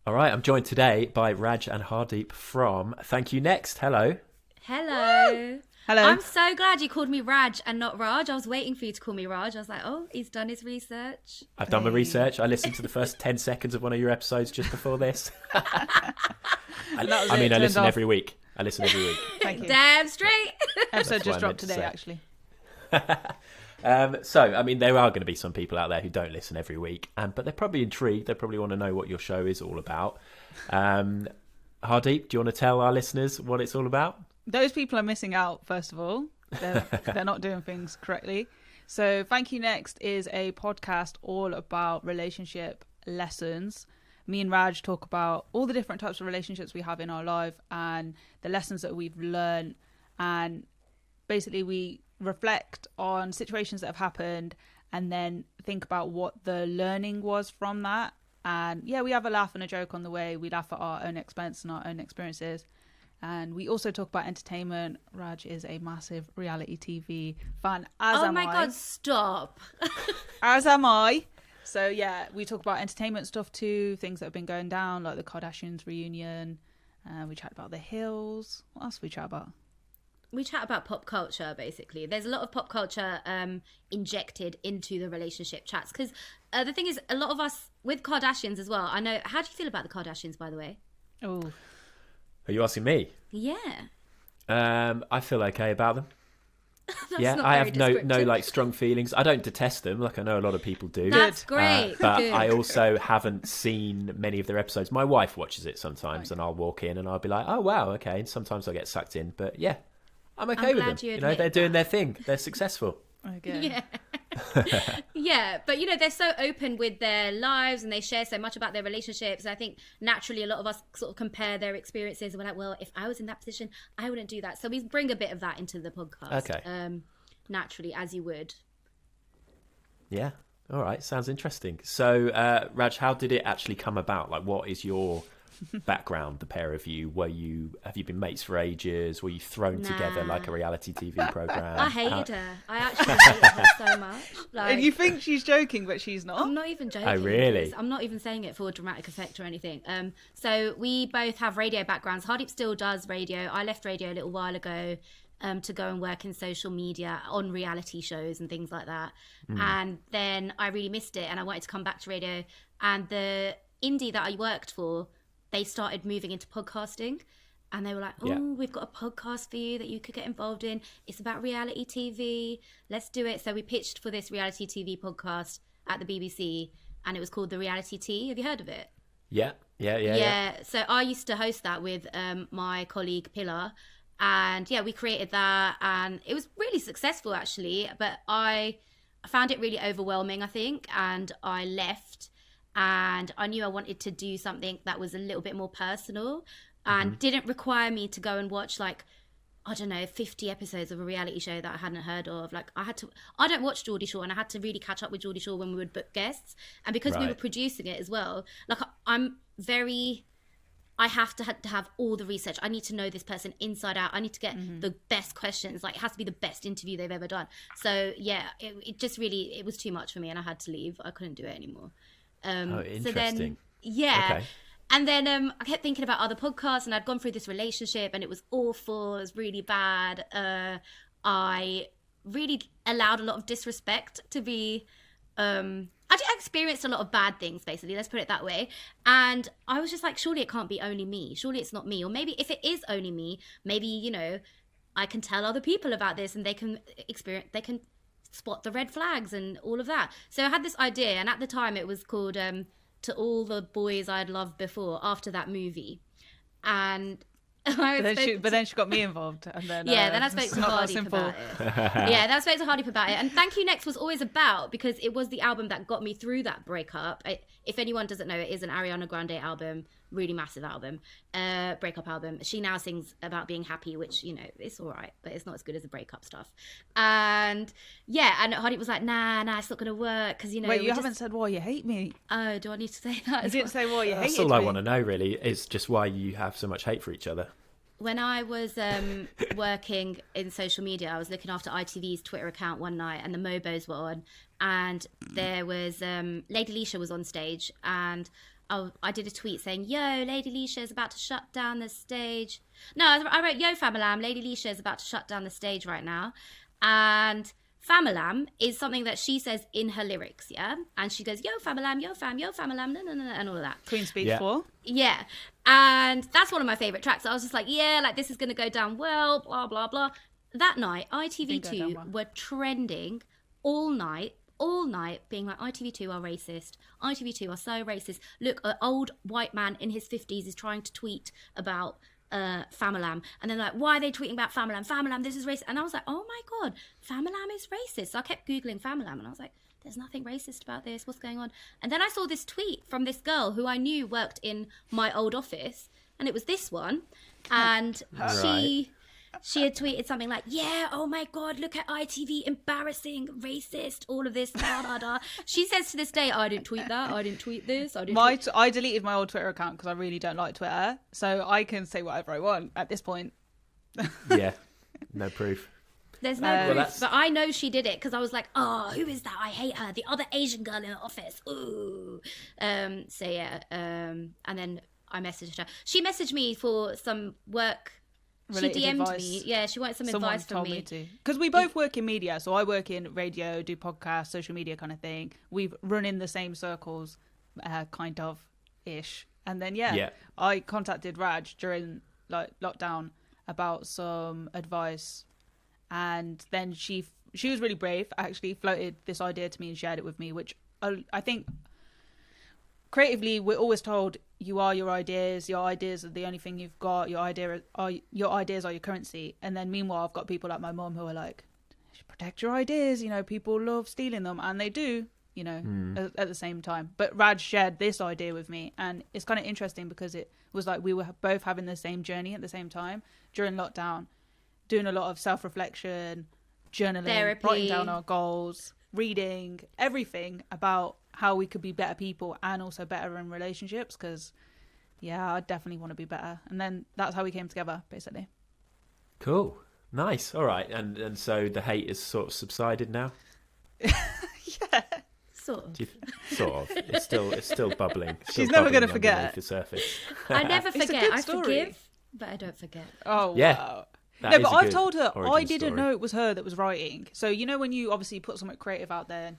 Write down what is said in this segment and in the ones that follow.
All right, I'm joined today by Raj and Hardeep from Thank You Next. Hello. Hello. Hello. I'm so glad you called me Raj and not Raj. I was waiting for you to call me Raj. I was like, oh, he's done his research. I've done my research. I listened to the first 10 seconds of one of your episodes just before this. I listen every week. Thank you. Damn straight. Episode just dropped today, actually. There are going to be some people out there who don't listen every week, but they're probably intrigued. They probably want to know what your show is all about. Hardeep, do you want to tell our listeners what it's all about? Those people are missing out, first of all. They're not doing things correctly. So Thank You Next is a podcast all about relationship lessons. Me and Raj talk about all the different types of relationships we have in our life and the lessons that we've learned. And basically we reflect on situations that have happened and then think about what the learning was from that. And yeah, we have a laugh and a joke on the way. We laugh at our own expense and our own experiences. And we also talk about entertainment. Raj is a massive reality TV fan, as am I. Oh my God, stop. As am I. So yeah, we talk about entertainment stuff too, things that have been going down, like the Kardashians reunion. We chat about The Hills. What else we chat about? We chat about pop culture, basically. There's a lot of pop culture injected into the relationship chats. Because the thing is, a lot of us, with Kardashians as well, I know, how do you feel about the Kardashians, by the way? Oh. Are you asking me? Yeah. I feel okay about them. That's I have no strong feelings. I don't detest them, like I know a lot of people do. That's great. But Good. I also haven't seen many of their episodes. My wife watches it sometimes, and I'll walk in and I'll be like, "Oh wow, okay." And sometimes I get sucked in, but yeah, I'm okay with them. They're doing their thing. They're successful. Okay. Yeah. Yeah, but they're so open with their lives and they share so much about their relationships. I think naturally a lot of us sort of compare their experiences and we're like, well, if I was in that position, I wouldn't do that. So we bring a bit of that into the podcast. Okay. Naturally, as you would. Yeah. All right. Sounds interesting. So, Raj, how did it actually come about? Like, what is your background, the pair of you? Have you been mates for ages? Were you thrown together like a reality TV program? I hated her. I actually hated her so much. And you think she's joking, but she's not? I'm not even joking. Oh, really? I'm not even saying it for dramatic effect or anything. So we both have radio backgrounds. Hardeep still does radio. I left radio a little while ago to go and work in social media on reality shows and things like that. And then I really missed it and I wanted to come back to radio. And the indie that I worked for, they started moving into podcasting and they were like, we've got a podcast for you that you could get involved in. It's about reality TV. Let's do it. So we pitched for this reality TV podcast at the BBC and it was called The Reality Tea. Have you heard of it? Yeah. So I used to host that with my colleague Pilar and we created that and it was really successful actually, but I found it really overwhelming, I think, and I left. And I knew I wanted to do something that was a little bit more personal and didn't require me to go and watch 50 episodes of a reality show that I hadn't heard of. I don't watch Geordie Shore and I had to really catch up with Geordie Shore when we would book guests. And because we were producing it as well, I have to have all the research. I need to know this person inside out. I need to get the best questions. It has to be the best interview they've ever done. So yeah, it just really, it was too much for me and I had to leave. I couldn't do it anymore. Interesting. So then, okay. And then I kept thinking about other podcasts and I'd gone through this relationship and it was awful. It was really bad. I really allowed a lot of disrespect to be... I experienced a lot of bad things, basically. Let's put it that way. And I was just like, surely it can't be only me. Surely it's not me. Or maybe if it is only me, maybe, I can tell other people about this and they can spot the red flags and all of that. So I had this idea, and at the time it was called To All the Boys I'd Loved Before, after that movie. And but then she got me involved, and then then I spoke to Hardeep about it. Then I spoke to Hardeep about it, and Thank You Next was always about, because it was the album that got me through that breakup. If anyone doesn't know, it is an Ariana Grande album, really massive album, breakup album. She now sings about being happy, which it's all right, but it's not as good as the breakup stuff. And Hardeep was like, nah, it's not gonna work because Wait, you haven't said why you hate me. Oh, do I need to say that? You didn't say why you hated me. That's all I want to know, really, is just why you have so much hate for each other. When I was working in social media, I was looking after ITV's Twitter account one night, and the Mobos were on, and there was Lady Leisha was on stage, and I did a tweet saying, yo, Lady Leisha is about to shut down the stage. No, I wrote, yo, Famalam, Lady Leisha is about to shut down the stage right now. And Famalam is something that she says in her lyrics, yeah? And she goes, yo, Famalam, yo, Famalam, no, and all of that. Queen Speech 4. Yeah. And that's one of my favourite tracks. I was just like, yeah, like this is going to go down well, blah, blah, blah. That night, ITV2 were trending all night, being like, ITV2 are racist. ITV2 are so racist. Look, an old white man in his 50s is trying to tweet about Famalam. And then like, why are they tweeting about Famalam? Famalam, this is racist. And I was like, oh my God, Famalam is racist. So I kept Googling Famalam and I was like, there's nothing racist about this. What's going on? And then I saw this tweet from this girl who I knew worked in my old office. And it was this one. And she had tweeted something like, yeah, oh my God, look at ITV, embarrassing, racist, all of this, da, da, da. She says to this day, I didn't tweet that, I didn't tweet this. I deleted my old Twitter account because I really don't like Twitter. So I can say whatever I want at this point. Yeah, no proof. There's no proof, but I know she did it because I was like, oh, who is that? I hate her. The other Asian girl in the office. Ooh. So yeah, and then I messaged her. She messaged me for some work. She DM'd advice. me. Yeah, she wanted some advice from me. Because we both work in media. So I work in radio, do podcasts, social media kind of thing. We've run in the same circles, kind of ish. And then, I contacted Raj during like lockdown about some advice. And then she was really brave, actually floated this idea to me and shared it with me, which I think creatively we're always told you are your ideas are the only thing you've got, your ideas are your currency. And then meanwhile I've got people like my mum who are like, protect your ideas, you know, people love stealing them, and they do, you know, at the same time. But Raj shared this idea with me, and it's kind of interesting because it was like we were both having the same journey at the same time during lockdown, doing a lot of self-reflection, journaling, therapy, writing down our goals, reading, everything about how we could be better people and also better in relationships, because I definitely want to be better. And then that's how we came together, basically. Cool, nice. All right, and so the hate is sort of subsided now. Yeah, sort of. Sort of. It's still bubbling. She's never going to forget the surface. I never forget. I story. forgive, but I don't forget. Oh yeah. Wow. That no, but I've told her I didn't story. know it was her that was writing. So you know when you obviously put something creative out there and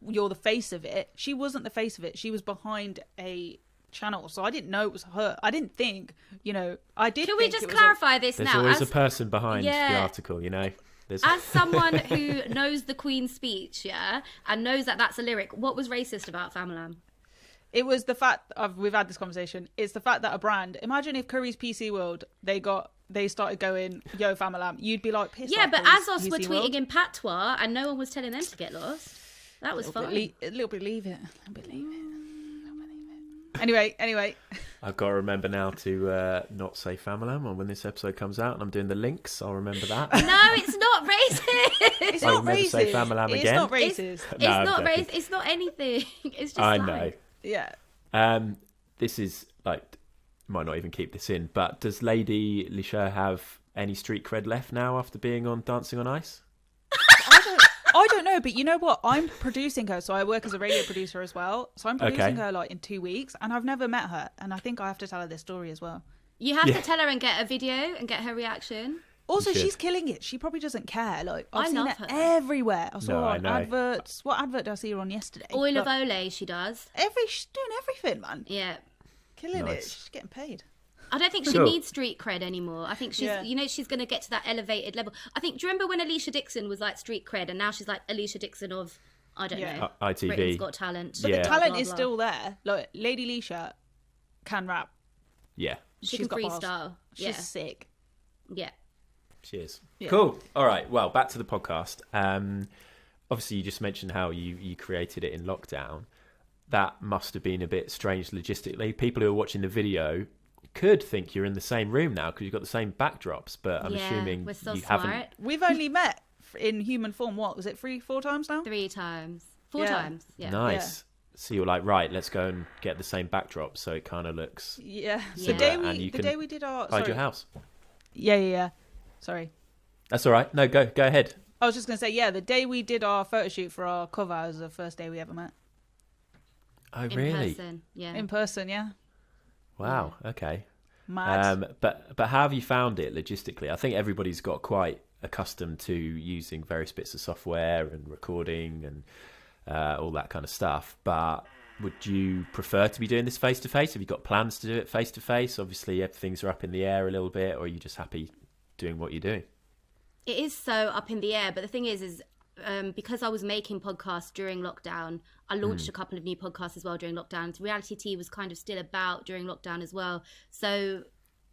you're the face of it, she wasn't the face of it. She was behind a channel, so I didn't know it was her. I didn't think, you know, I did. Can we just clarify this There's now? always a person behind the article, you know. As someone who knows the Queen's Speech, and knows that that's a lyric, what was racist about Famalam? It was the fact we've had this conversation. It's the fact that a brand. Imagine if Curry's PC World they started going yo Famalam, you'd be like pissed. Yeah, off but Curry's Azos were PC tweeting World. in patois, and no one was telling them to get lost. That was fun. A little bit leave it. Anyway. I've got to remember now to not say Famalam, and when this episode comes out and I'm doing the links, I'll remember that. No, it's not racist. It's not racist. Say Famalam again. It's not racist. It's not racist. It's not anything. It's just I slang. know. Yeah. This is like, might not even keep this in, but does Lady Leisha have any street cred left now after being on Dancing on Ice? I don't know, but you know what? I'm producing her, so I work as a radio producer as well. So I'm producing her like in 2 weeks, and I've never met her, and I think I have to tell her this story as well. You have to tell her and get a video and get her reaction. Also, she's killing it. She probably doesn't care. Like I've seen love her her everywhere. I saw her on adverts. What advert did I see her on yesterday? Oil of Olay, she does. She's doing everything, man. Yeah. Killing it. She's getting paid. I don't think she needs street cred anymore. I think she's, she's going to get to that elevated level. I think, do you remember when Alicia Dixon was like street cred, and now she's like Alicia Dixon of, I don't know, ITV. Britain's Got Talent. But the talent is still there. Like Lady Leisha can rap. Yeah. She can freestyle. She's sick. Yeah. She is. Yeah. Cool. All right. Well, back to the podcast. Obviously, you just mentioned how you created it in lockdown. That must have been a bit strange logistically. People who are watching the video could think you're in the same room now because you've got the same backdrops, but I'm assuming we're so you smart. haven't. We've only met in human form. What was it? 4 times now? 3 times. 4 times. Yeah. Nice. So you're like, right, let's go and get the same backdrop so it kind of looks. Yeah. The day we did our hide your house. Yeah. Sorry. That's all right. No, go ahead. I was just gonna say, the day we did our photo shoot for our cover was the first day we ever met. Oh, really? In person, yeah. In person, yeah. Wow. Okay. Mad. But how have you found it logistically? I think everybody's got quite accustomed to using various bits of software and recording and all that kind of stuff. But would you prefer to be doing this face to face? Have you got plans to do it face to face? Obviously, things are up in the air a little bit, or are you just happy doing what you're doing? It is so up in the air, but the thing is because I was making podcasts during lockdown, I launched a couple of new podcasts as well during lockdown. Reality TV was kind of still about during lockdown as well. So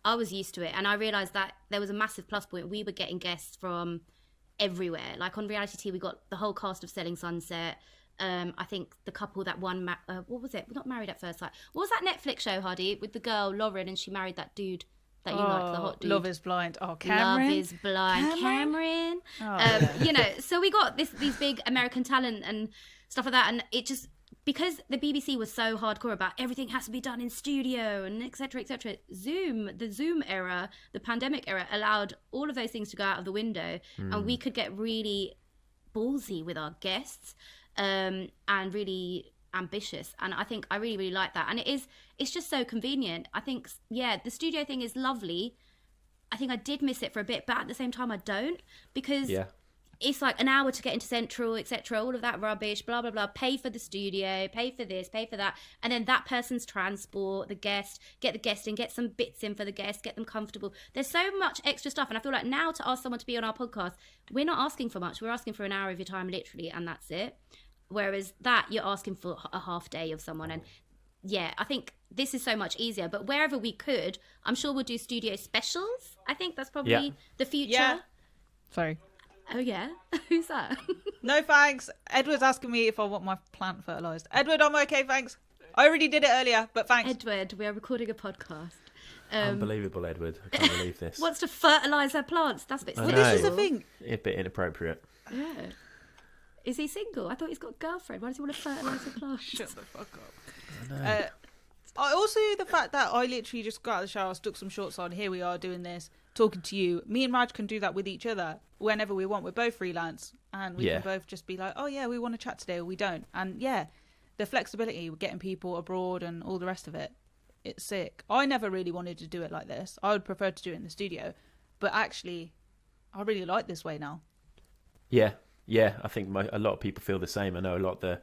I was used to it. And I realised that there was a massive plus point. We were getting guests from everywhere. Like on Reality TV, we got the whole cast of Selling Sunset. I think the couple that won, what was it? Not Married at First Sight. What was that Netflix show, Hardeep, with the girl, Lauren, and she married that dude that you like, the hot dude. Love is Blind. Oh, Cameron. Love is Blind. Cameron. Oh, you know, so we got these big American talent and stuff like that. And it just, because the BBC was so hardcore about everything has to be done in studio and et cetera, the Zoom era, the pandemic era allowed all of those things to go out of the window. And we could get really ballsy with our guests and really ambitious, and I think I really like that. And it's just so convenient. I think, yeah, the studio thing is lovely. I think I did miss it for a bit, but at the same time I don't, because it's like an hour to get into Central, etc., all of that rubbish, blah blah blah, pay for the studio, pay for this, pay for that, and then that person's transport, the guest, get the guest in, get some bits in for the guest, get them comfortable. There's so much extra stuff, and I feel like now to ask someone to be on our podcast, we're not asking for much. We're asking for an hour of your time literally, and that's it. Whereas that, you're asking for a half day of someone. And yeah, I think this is so much easier. But wherever we could, I'm sure we'll do studio specials. I think that's probably the future. Yeah. Sorry. Oh, yeah? Who's that? No, thanks. Edward's asking me if I want my plant fertilised. Edward, I'm okay, thanks. I already did it earlier, but thanks. Edward, we are recording a podcast. Unbelievable, Edward. I can't believe this. Wants to fertilise her plants. That's a bit Well, this is the thing. A bit inappropriate. Yeah. Is he single? I thought he's got a girlfriend. Why does he want to fertilise her plants? Shut the fuck up. I also, the fact that I literally just got out of the shower, stuck some shorts on, here we are doing this, talking to you. Me and Raj can do that with each other whenever we want. We're both freelance, and we can both just be like, oh yeah, we want to chat today, or we don't. And yeah, the flexibility, we're getting people abroad and all the rest of it, it's sick. I never really wanted to do it like this. I would prefer to do it in the studio, but actually, I really like this way now. Yeah, I think a lot of people feel the same. I know a lot of the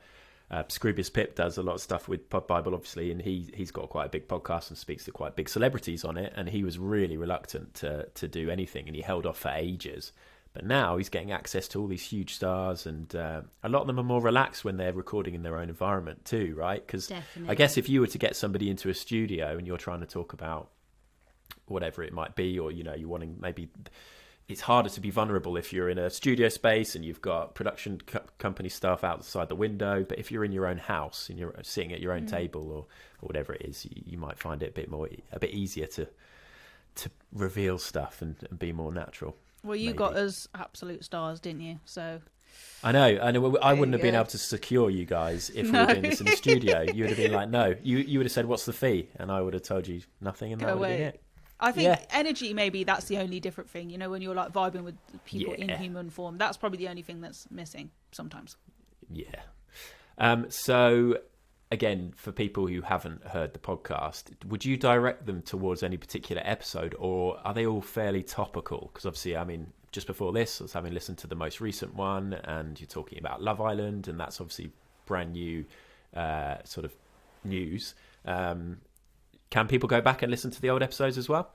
Scroobius Pip does a lot of stuff with Pod Bible, obviously, and he's got quite a big podcast and speaks to quite big celebrities on it, and he was really reluctant to do anything, and he held off for ages. But now he's getting access to all these huge stars, and a lot of them are more relaxed when they're recording in their own environment too, right? Because I guess if you were to get somebody into a studio and you're trying to talk about whatever it might be, or, you know, you're wanting maybe... It's harder to be vulnerable if you're in a studio space and you've got production company stuff outside the window. But if you're in your own house and you're sitting at your own table or whatever it is, you might find it a bit easier to reveal stuff and be more natural. Well, you got us absolute stars, didn't you? So I know. I wouldn't have been able to secure you guys if we were doing this in the studio. You would have been like, no. You would have said, what's the fee? And I would have told you nothing, and that would have been it. I think energy, maybe that's the only different thing. You know, when you're like vibing with people in human form, that's probably the only thing that's missing sometimes. Yeah. So, again, for people who haven't heard the podcast, would you direct them towards any particular episode, or are they all fairly topical? Because obviously, I mean, just before this, I was having listened to the most recent one, and you're talking about Love Island, and that's obviously brand new sort of news. Can people go back and listen to the old episodes as well?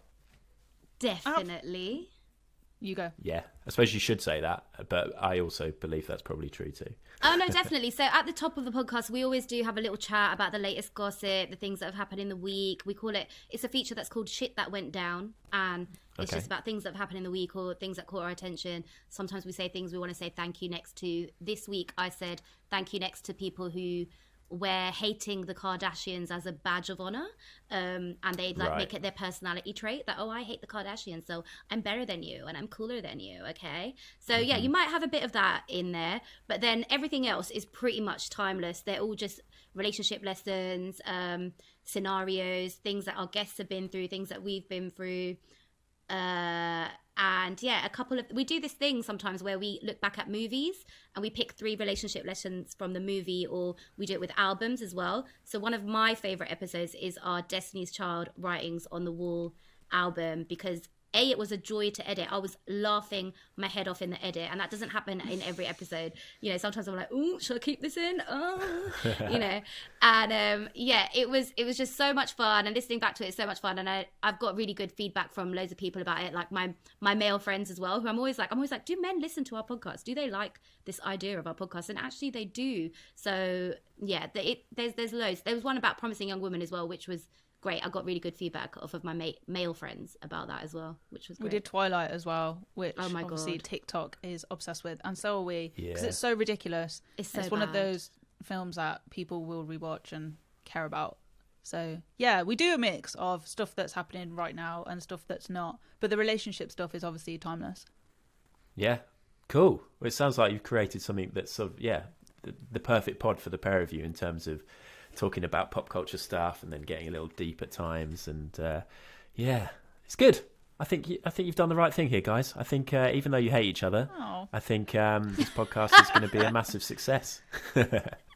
Definitely. You go. Yeah, I suppose you should say that, but I also believe that's probably true too. Oh, no, definitely. So at the top of the podcast, we always do have a little chat about the latest gossip, the things that have happened in the week. We call it, it's a feature that's called Shit That Went Down. And it's just about things that have happened in the week or things that caught our attention. Sometimes we say things we want to say thank you next to. This week, I said thank you next to people who wear hating the Kardashians as a badge of honor, and they make it their personality trait that, oh, I hate the Kardashians, so I'm better than you and I'm cooler than you. Okay, so yeah, you might have a bit of that in there, but then everything else is pretty much timeless. They're all just relationship lessons, scenarios, things that our guests have been through, things that we've been through. And yeah, we do this thing sometimes where we look back at movies and we pick 3 relationship lessons from the movie, or we do it with albums as well. So one of my favorite episodes is our Destiny's Child Writings on the Wall album, because it was a joy to edit. I was laughing my head off in the edit, and that doesn't happen in every episode. You know, sometimes I'm like, "Oh, should I keep this in?" Oh, you know. And yeah, it was just so much fun. And listening back to it is so much fun. And I've got really good feedback from loads of people about it, like my male friends as well, who I'm always like, do men listen to our podcast? Do they like this idea of our podcast? And actually, they do. So yeah, there's loads. There was one about Promising Young Woman as well, which was great. I got really good feedback off of my male friends about that as well, which was great. We did Twilight as well, which oh my obviously God. TikTok is obsessed with, and so are we, because Yeah. it's so ridiculous. It's one of those films that people will rewatch and care about. So yeah, we do a mix of stuff that's happening right now and stuff that's not, but the relationship stuff is obviously timeless. Yeah, cool. Well, it sounds like you've created something that's sort of, the perfect pod for the pair of you in terms of talking about pop culture stuff and then getting a little deep at times. And yeah, it's good. I think you've done the right thing here, guys. I think even though you hate each other, I think this podcast is going to be a massive success.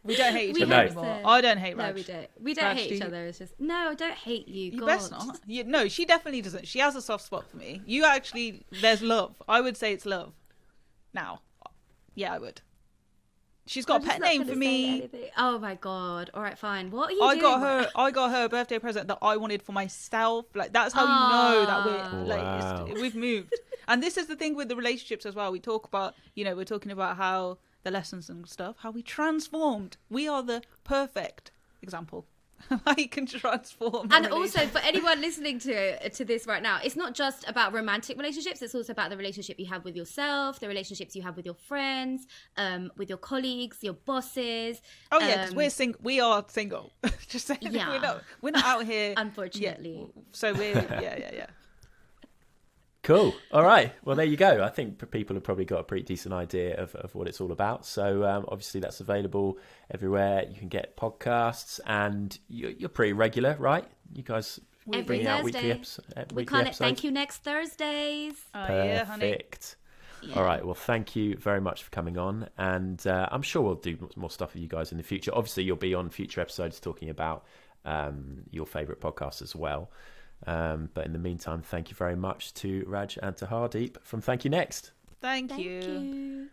We don't hate each We other hope anymore. so. I don't hate No, Raj. we don't. We don't Raj, hate do each you? other. It's just, no, I don't hate you. You God. best not. No, she definitely doesn't. She has a soft spot for me. You actually, there's love. I would say it's love. Now, yeah, I would. She's got I'm a just pet not name gonna for say me. anything. Oh my God. All right, fine. What are you I doing? got her a birthday present that I wanted for myself. Like, that's how you know that we're like Wow. we've moved. And this is the thing with the relationships as well. We talk about, we're talking about how the lessons and stuff, how we transformed. We are the perfect example. How you can transform. And also, for anyone listening to this right now, it's not just about romantic relationships. It's also about the relationship you have with yourself, the relationships you have with your friends, with your colleagues, your bosses. Oh yeah, because we are single. Just saying, Yeah. we're not out here. Unfortunately. Yeah. So we're yeah. Cool. All right. Well, there you go. I think people have probably got a pretty decent idea of what it's all about. So obviously that's available everywhere. You can get podcasts, and you're pretty regular, right? You guys Every bring out Thursday. weekly We call it episodes. Thank You Next Thursdays. Yeah, honey. Perfect. Yeah. All right. Well, thank you very much for coming on, and I'm sure we'll do more stuff with you guys in the future. Obviously, you'll be on future episodes talking about your favourite podcasts as well. But in the meantime, thank you very much to Raj and to Hardeep from Thank You Next. Thank Thank you. you.